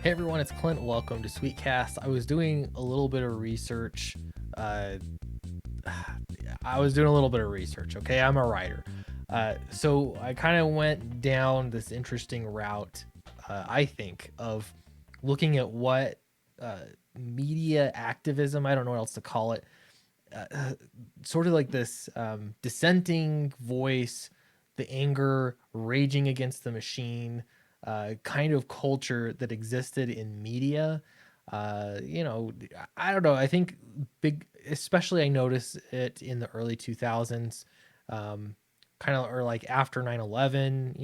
Hey everyone, it's Clint. Welcome to Sweetcast. I was doing a little bit of research. Uh, Okay, I'm a writer. So I kind of went down this interesting route, I think, of looking at what uh, media activism, I don't know what else to call it, uh, sort of like this dissenting voice, the anger, raging against the machine, kind of culture that existed in media. I don't know. I think especially I noticed it in the early 2000s, kind of, or like after 9/11.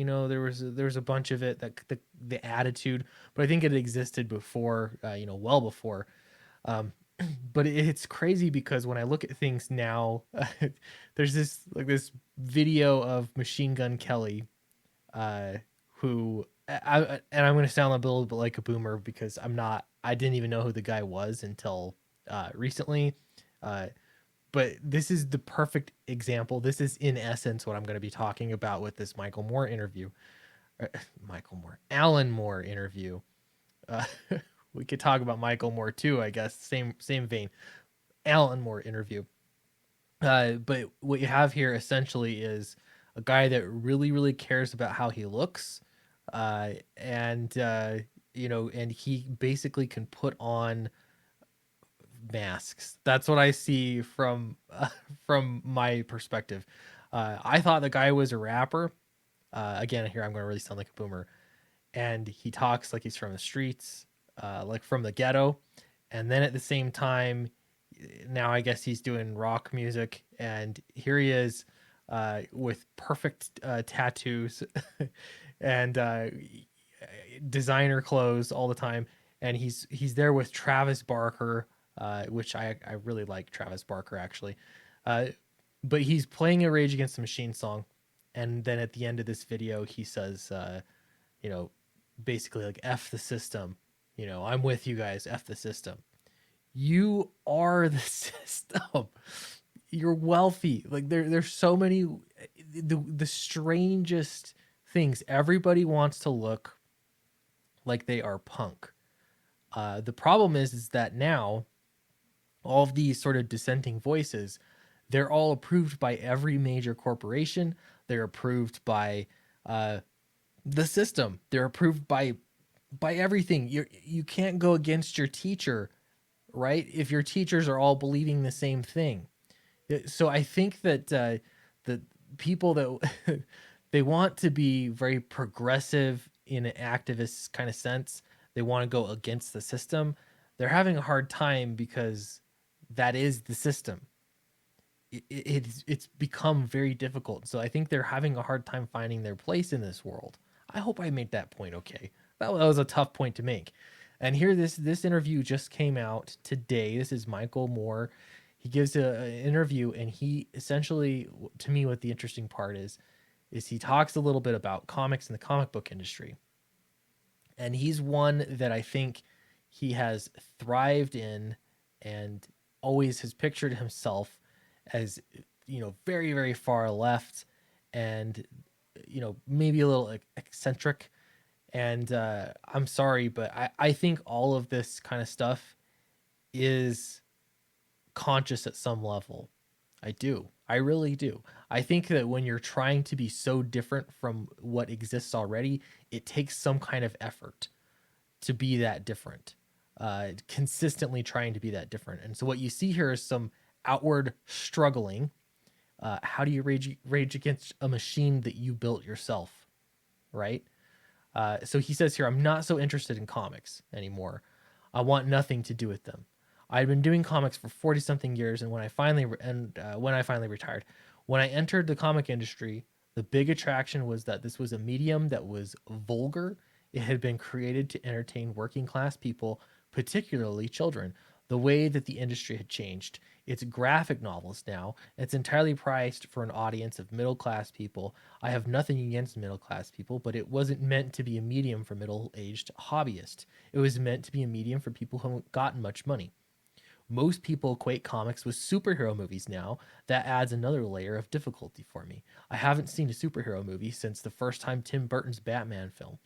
There was a bunch of it, that the attitude, but I think it existed before, well before. Um, but it's crazy because when I look at things now, there's this video of Machine Gun Kelly, uh, who and I'm going to sound a little bit like a boomer because I'm not. I didn't even know who the guy was until recently. Uh, but this is the perfect example. This is in essence what I'm going to be talking about with this Michael Moore interview. Alan Moore interview. Uh, we could talk about Michael Moore too, I guess. Same vein. Alan Moore interview. But what you have here essentially is a guy that really cares about how he looks, and and he basically can put on masks. That's what I see from from my perspective. I thought the guy was a rapper. Again, here I'm going to really sound like a boomer, and he talks like he's from the streets, like from the ghetto, and then at the same time, now I guess he's doing rock music, and here he is with perfect tattoos and designer clothes all the time, and he's there with Travis Barker, which I really like Travis Barker actually, uh, but he's playing a Rage Against the Machine song, and then at the end of this video he says, you know, basically like F the system. I'm with you guys, F the system. You are the system. You're wealthy. Like there's so many the strangest things. Everybody wants to look like they are punk. The problem is that now all of these sort of dissenting voices, they're all approved by every major corporation. They're approved by uh, the system. They're approved by everything. You can't go against your teacher, right? If your teachers are all believing the same thing. So I think that the people that they want to be very progressive in an activist kind of sense, they want to go against the system. They're having a hard time because that is the system. It's become very difficult. So I think they're having a hard time finding their place in this world. I hope I made that point okay. That was a tough point to make. And here, this interview just came out today. This is Michael Moore. He gives an interview, and he essentially, to me, what the interesting part is he talks a little bit about comics and the comic book industry. And he's one that I think he has thrived in, and always has pictured himself as, very far left, and maybe a little eccentric. And I'm sorry, but I think all of this kind of stuff is conscious at some level. I do. I really do. I think that when you're trying to be so different from what exists already, it takes some kind of effort to be that different, consistently trying to be that different. And so what you see here is some outward struggling. How do you rage against a machine that you built yourself, right? So he says here, I'm not so interested in comics anymore. I want nothing to do with them. I'd been doing comics for 40 something years, and when I finally retired, when I entered the comic industry, the big attraction was that this was a medium that was vulgar. It had been created to entertain working class people, particularly children. The way that the industry had changed. It's graphic novels now. It's entirely priced for an audience of middle class people. I have nothing against middle class people, but it wasn't meant to be a medium for middle aged hobbyists. It was meant to be a medium for people who haven't gotten much money. Most people equate comics with superhero movies now. That adds another layer of difficulty for me. I haven't seen a superhero movie since the first time Tim Burton's Batman film.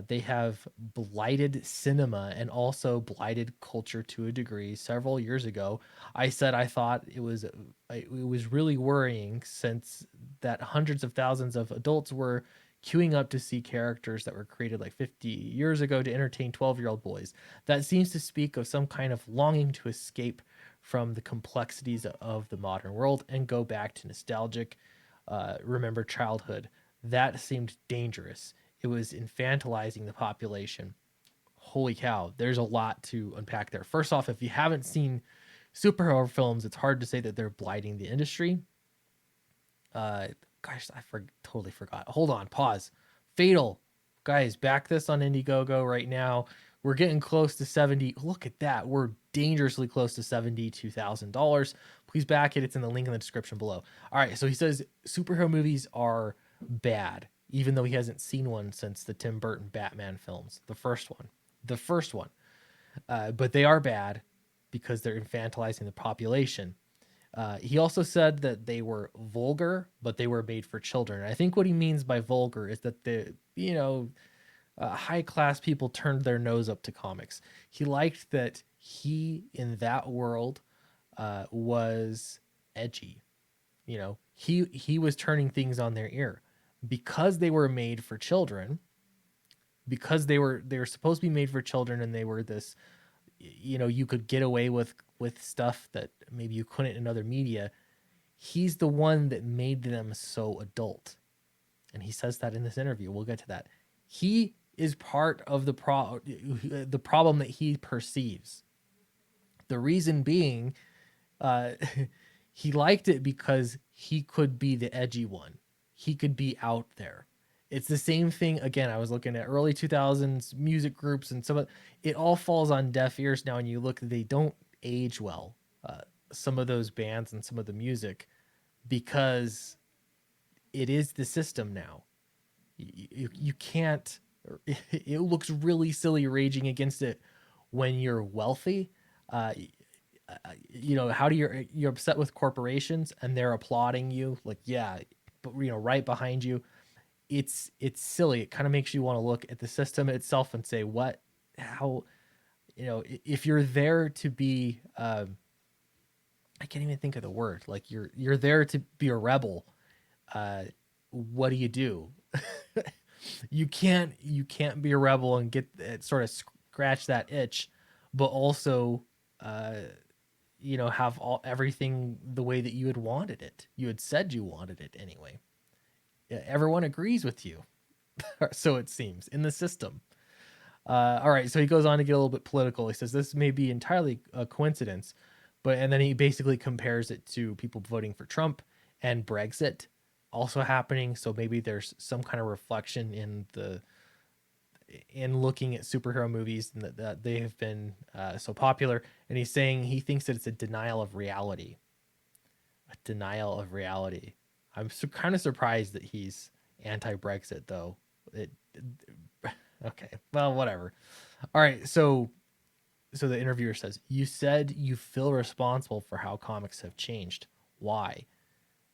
They have blighted cinema and also blighted culture to a degree. Several years ago, I said I thought it was really worrying since that hundreds of thousands of adults were queuing up to see characters that were created like 50 years ago to entertain 12-year-old boys. That seems to speak of some kind of longing to escape from the complexities of the modern world and go back to nostalgic, remember childhood. That seemed dangerous. It was infantilizing the population. Holy cow, there's a lot to unpack there. First off, if you haven't seen superhero films, it's hard to say that they're blighting the industry. Uh, Gosh, totally forgot. Hold on, pause. Fatal, guys, back this on Indiegogo right now. We're getting close to 70. Look at that. We're dangerously close to $72,000. Please back it. It's in the link in the description below. All right, so he says superhero movies are bad, even though he hasn't seen one since the Tim Burton Batman films, the first one. The first one. But they are bad because they're infantilizing the population. He also said that they were vulgar, but they were made for children. I think what he means by vulgar is that high class people turned their nose up to comics. He liked that he, in that world, was edgy. He was turning things on their ear because they were made for children. Because they were supposed to be made for children, and they were this, you could get away with stuff that maybe you couldn't in other media. He's the one that made them so adult, and he says that in this interview. We'll get to that. He is part of the problem that he perceives. The reason being, uh, he liked it because he could be the edgy one. He could be out there. It's the same thing. Again, I was looking at early 2000s music groups, and it all falls on deaf ears now. And you look, they don't age well. Some of those bands and some of the music, because it is the system now. You can't. It looks really silly raging against it when you're wealthy. How do you're upset with corporations and they're applauding you? Like, yeah, but right behind you. It's silly. It kind of makes you want to look at the system itself and say, how, if you're there to be, I can't even think of the word. Like you're there to be a rebel. What do? You can't be a rebel and get sort of scratch that itch, but also, have everything the way that you had wanted it. You had said you wanted it anyway. Everyone agrees with you. So it seems in the system. All right, so he goes on to get a little bit political. He says this may be entirely a coincidence, and then he basically compares it to people voting for Trump and Brexit also happening. So maybe there's some kind of reflection in looking at superhero movies and that they have been so popular. And he's saying he thinks that it's a denial of reality. A denial of reality. I'm kind of surprised that he's anti-Brexit, though. Okay, well, whatever. All right, so the interviewer says, "You said you feel responsible for how comics have changed. Why?"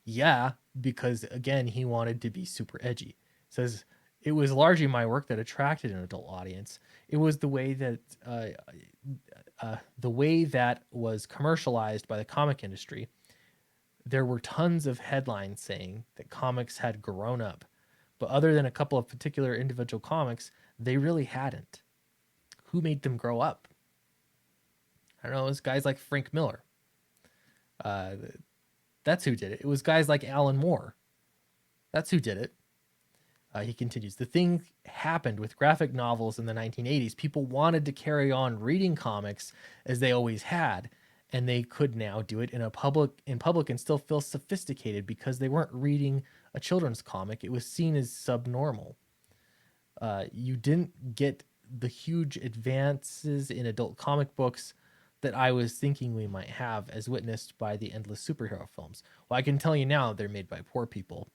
Yeah, because again, he wanted to be super edgy. Says it was largely my work that attracted an adult audience. It was the way that was commercialized by the comic industry. There were tons of headlines saying that comics had grown up, but other than a couple of particular individual comics, they really hadn't. Who made them grow up? I don't know. It was guys like Frank Miller. That's who did it. It was guys like Alan Moore. That's who did it. He continues, the thing happened with graphic novels in the 1980s. People wanted to carry on reading comics as they always had, and they could now do it in public and still feel sophisticated because they weren't reading a children's comic. It was seen as subnormal. You didn't get the huge advances in adult comic books that I was thinking we might have, as witnessed by the endless superhero films. Well, I can tell you now, they're made by poor people.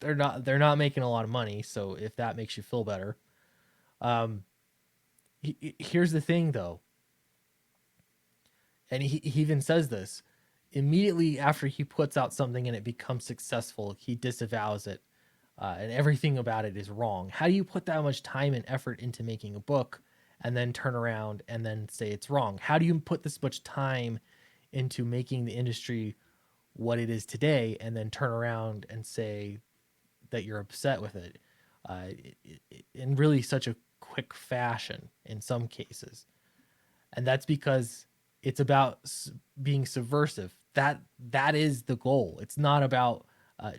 They're not making a lot of money, so if that makes you feel better. Here's the thing, though, and he even says this immediately after he puts out something and it becomes successful, he disavows it. and everything about it is wrong. How do you put that much time and effort into making a book and then turn around and then say it's wrong? How do you put this much time into making the industry what it is today and then turn around and say that you're upset with it, in really such a quick fashion in some cases? And that's because it's about being subversive. That is the goal. It's not about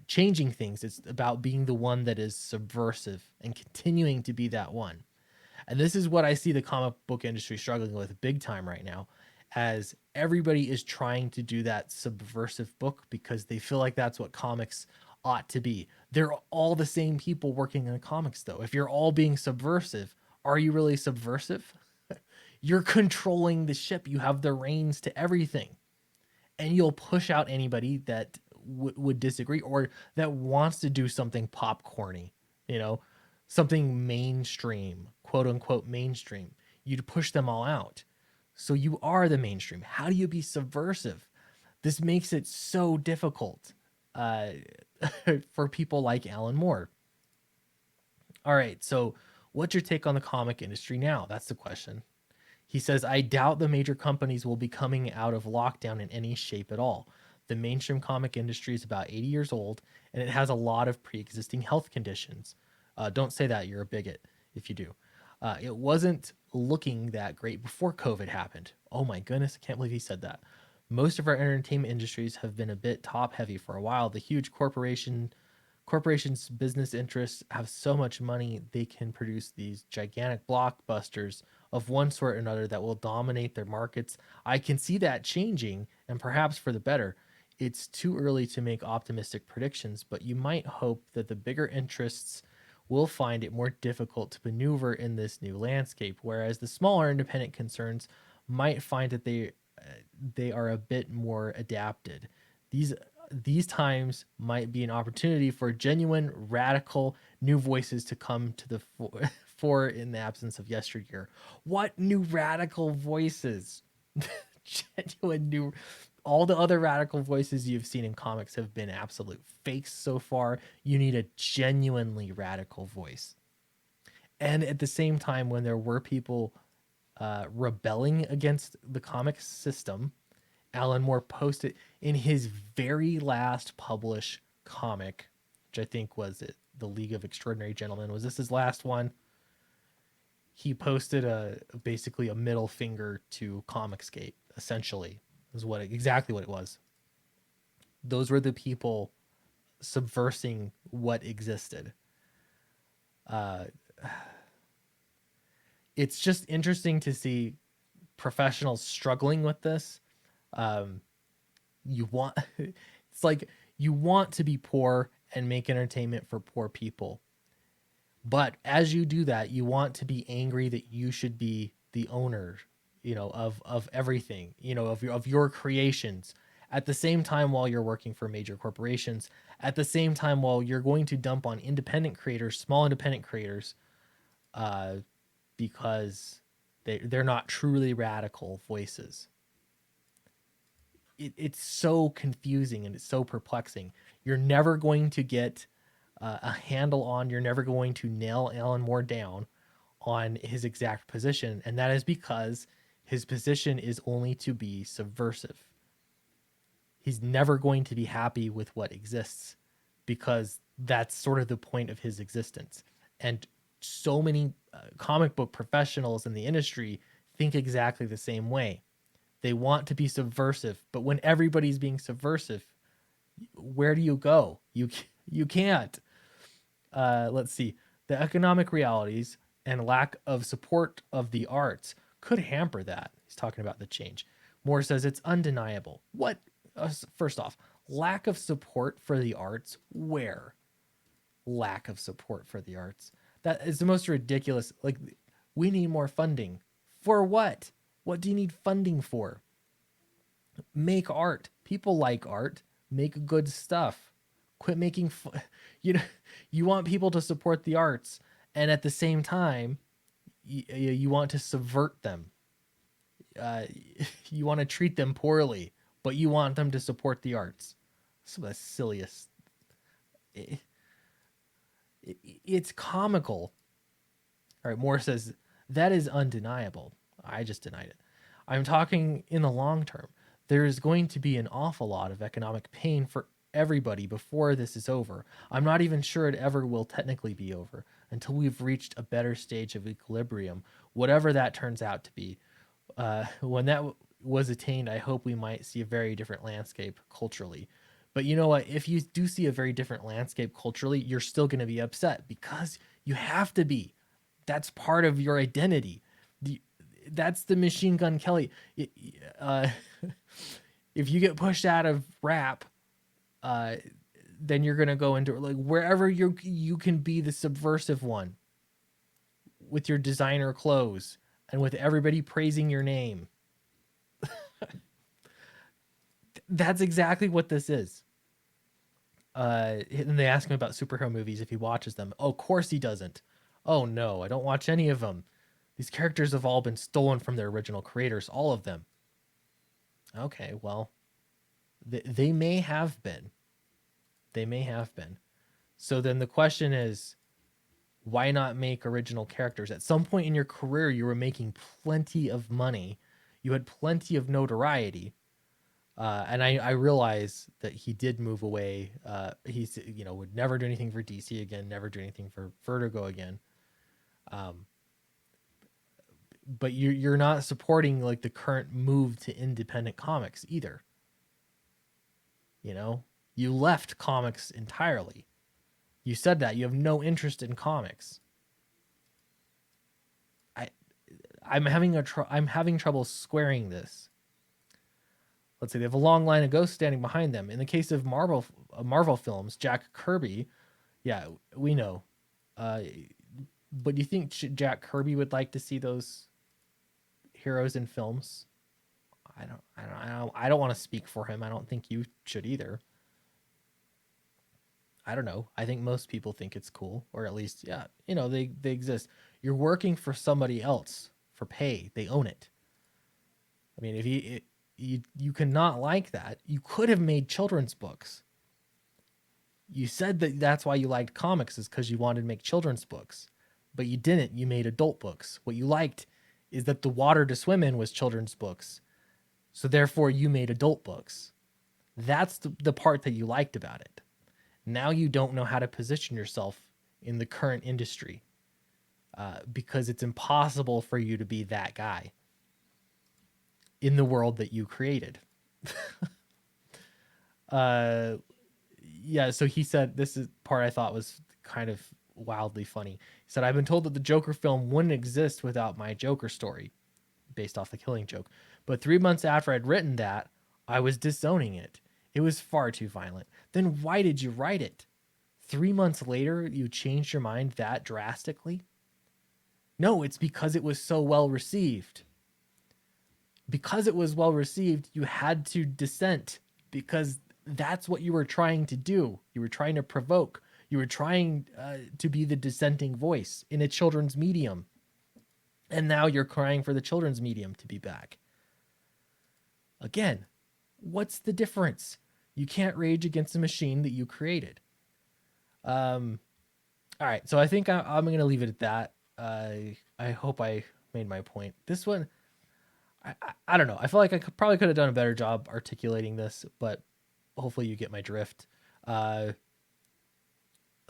changing things. It's about being the one that is subversive and continuing to be that one. And this is what I see the comic book industry struggling with big time right now, as everybody is trying to do that subversive book because they feel like that's what comics ought to be. They're all the same people working in the comics, though. If you're all being subversive, are you really subversive? You're controlling the ship. You have the reins to everything, and you'll push out anybody that would disagree or that wants to do something popcorny, you know, something mainstream, quote unquote mainstream. You'd push them all out. So you are the mainstream. How do you be subversive? This makes it so difficult uh, for people like Alan Moore. All right, so what's your take on the comic industry now? That's the question. He says, I doubt the major companies will be coming out of lockdown in any shape at all. The mainstream comic industry is about 80 years old and it has a lot of pre existing health conditions. Don't say that, you're a bigot if you do. It wasn't looking that great before COVID happened. Oh my goodness, I can't believe he said that. Most of our entertainment industries have been a bit top heavy for a while. The huge corporations' business interests have so much money they can produce these gigantic blockbusters of one sort or another that will dominate their markets. I can see that changing, and perhaps for the better. It's too early to make optimistic predictions, but you might hope that the bigger interests will find it more difficult to maneuver in this new landscape, whereas the smaller independent concerns might find that they are a bit more adapted. These times might be an opportunity for genuine, radical new voices to come to the fore in the absence of yesteryear. What new radical voices? Genuine new. All the other radical voices you've seen in comics have been absolute fakes so far. You need a genuinely radical voice. And at the same time, when there were people rebelling against the comic system, Alan Moore posted in his very last published comic, which I think was it, The League of Extraordinary Gentlemen. Was this his last one? He posted basically a middle finger to Comicsgate, essentially, is exactly what it was. Those were the people subversing what existed. Uh, it's just interesting to see professionals struggling with this. Um, you want it's like you want to be poor and make entertainment for poor people, but as you do that, you want to be angry that you should be the owner, of everything, of your creations, at the same time while you're working for major corporations, at the same time while you're going to dump on independent creators, small independent creators, uh, because they're not truly radical voices. It's so confusing and it's so perplexing. You're never going to get a handle on, you're never going to nail Alan Moore down on his exact position. And that is because his position is only to be subversive. He's never going to be happy with what exists because that's sort of the point of his existence. And so many comic book professionals in the industry think exactly the same way. They want to be subversive, but when everybody's being subversive, where do you go? You can't. Let's see. The economic realities and lack of support of the arts could hamper that. He's talking about the change. Moore says it's undeniable. What? First off, lack of support for the arts. Where? Lack of support for the arts. That is the most ridiculous. Like, we need more funding. For what? What do you need funding for? Make art. People like art. Make good stuff. Quit making you want people to support the arts, and at the same time you want to subvert them. uh, you want to treat them poorly, but you want them to support the arts. Some of the silliest. It's comical. All right, Moore says, that is undeniable. I just denied it. I'm talking in the long term. There is going to be an awful lot of economic pain for everybody before this is over. I'm not even sure it ever will technically be over until we've reached a better stage of equilibrium, whatever that turns out to be. When that was attained, I hope we might see a very different landscape culturally. But you know what? If you do see a very different landscape culturally, you're still going to be upset because you have to be. That's part of your identity. The, that's the Machine Gun Kelly. Uh, if you get pushed out of rap, uh, then you're gonna go into like wherever you can be the subversive one with your designer clothes and with everybody praising your name. That's exactly what this is. And they ask him about superhero movies if he watches them. Oh, of course he doesn't. Oh no, I don't watch any of them. These characters have all been stolen from their original creators, all of them. Okay, well, they may have been. They may have been. So then the question is, why not make original characters? At some point in your career, you were making plenty of money. You had plenty of notoriety. And I realize that he did move away. He's would never do anything for DC again, never do anything for Vertigo again. But you're not supporting like the current move to independent comics either. You left comics entirely. You said that you have no interest in comics. I'm having trouble squaring this. Let's say they have a long line of ghosts standing behind them. In the case of Marvel films, Jack Kirby, yeah, we know. But do you think Jack Kirby would like to see those heroes in films? I don't want to speak for him. I don't think you should either. I don't know. I think most people think it's cool, or at least, yeah, they exist. You're working for somebody else for pay. They own it. I mean, if you cannot like that, you could have made children's books. You said that that's why you liked comics is because you wanted to make children's books, but you didn't. You made adult books. What you liked is that the water to swim in was children's books, so therefore you made adult books. That's the part that you liked about it. Now you don't know how to position yourself in the current industry because it's impossible for you to be that guy in the world that you created. Yeah, so he said, this is part I thought was kind of wildly funny. He said, I've been told that the Joker film wouldn't exist without my Joker story, based off the Killing Joke. But 3 months after I'd written that, I was disowning it. It was far too violent. Then why did you write it? 3 months later, you changed your mind that drastically? No, it's because it was so well received. Because it was well received, you had to dissent because that's what you were trying to do. You were trying to provoke. You were trying to be the dissenting voice in a children's medium. And now you're crying for the children's medium to be back. Again, what's the difference? You can't rage against a machine that you created. All right, so I think I'm going to leave it at that. I hope I made my point. This one, I don't know. I feel like I probably could have done a better job articulating this, but hopefully you get my drift. The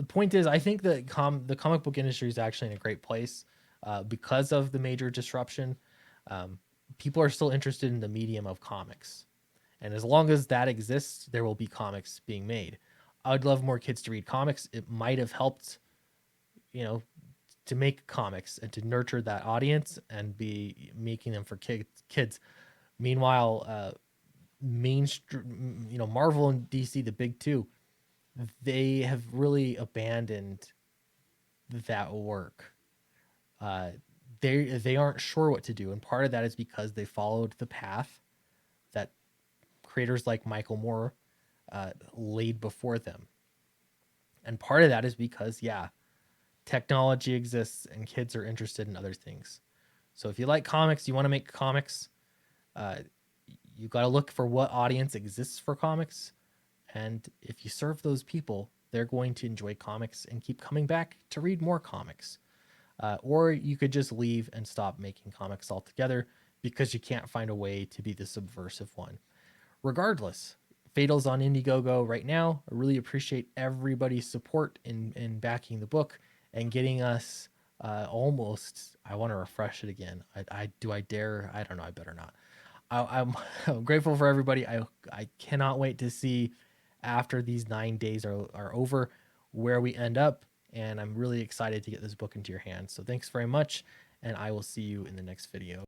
point is, I think the comic book industry is actually in a great place because of the major disruption. People are still interested in the medium of comics. And as long as that exists, there will be comics being made. I would love more kids to read comics. It might have helped, to make comics and to nurture that audience and be making them for kids. Meanwhile, mainstream, Marvel and DC, the big two, they have really abandoned that work. They aren't sure what to do, and part of that is because they followed the path that creators like Michael Moore laid before them. And part of that is because, technology exists and kids are interested in other things. So if you like comics, you want to make comics, you got to look for what audience exists for comics. And if you serve those people, they're going to enjoy comics and keep coming back to read more comics. Or you could just leave and stop making comics altogether because you can't find a way to be the subversive one. Regardless, Fatal's on Indiegogo right now. I really appreciate everybody's support in backing the book and getting us almost. I want to refresh it again. I do I dare? I don't know. I better not. I'm grateful for everybody. I cannot wait to see after these 9 days are over where we end up, and I'm really excited to get this book into your hands. So thanks very much, and I will see you in the next video.